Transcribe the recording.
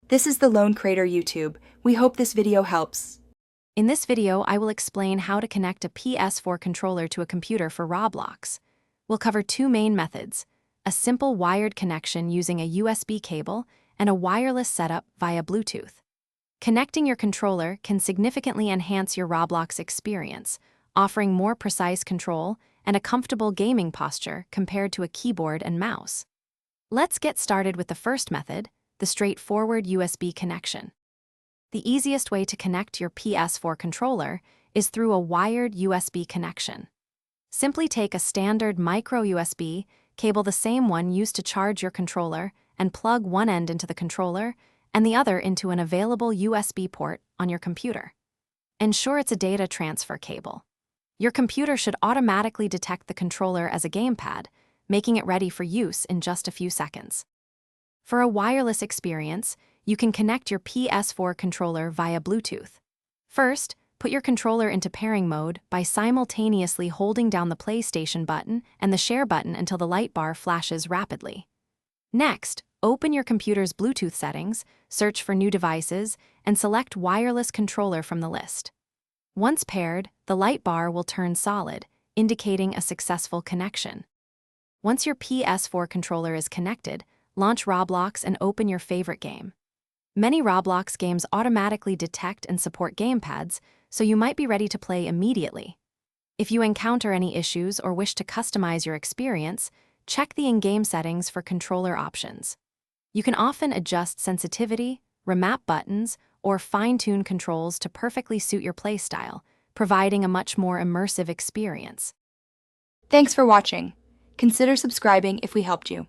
This is the Lone Crater YouTube. We hope this video helps. In this video, I will explain how to connect a PS4 controller to a computer for Roblox. We'll cover two main methods: a simple wired connection using a USB cable and a wireless setup via Bluetooth. Connecting your controller can significantly enhance your Roblox experience, offering more precise control and a comfortable gaming posture compared to a keyboard and mouse. Let's get started with the first method, the straightforward USB connection. The easiest way to connect your PS4 controller is through a wired USB connection. Simply take a standard micro USB, cable the same one used to charge your controller, and plug one end into the controller and the other into an available USB port on your computer. Ensure it's a data transfer cable. Your computer should automatically detect the controller as a gamepad, making it ready for use in just a few seconds. For a wireless experience, you can connect your PS4 controller via Bluetooth. First, put your controller into pairing mode by simultaneously holding down the PlayStation button and the share button until the light bar flashes rapidly. Next, open your computer's Bluetooth settings, search for new devices, and select wireless controller from the list. Once paired, the light bar will turn solid, indicating a successful connection. Once your PS4 controller is connected, launch Roblox and open your favorite game. Many Roblox games automatically detect and support gamepads, so you might be ready to play immediately. If you encounter any issues or wish to customize your experience, check the in-game settings for controller options. You can often adjust sensitivity, remap buttons, or fine-tune controls to perfectly suit your playstyle, providing a much more immersive experience. Thanks for watching. Consider subscribing if we helped you.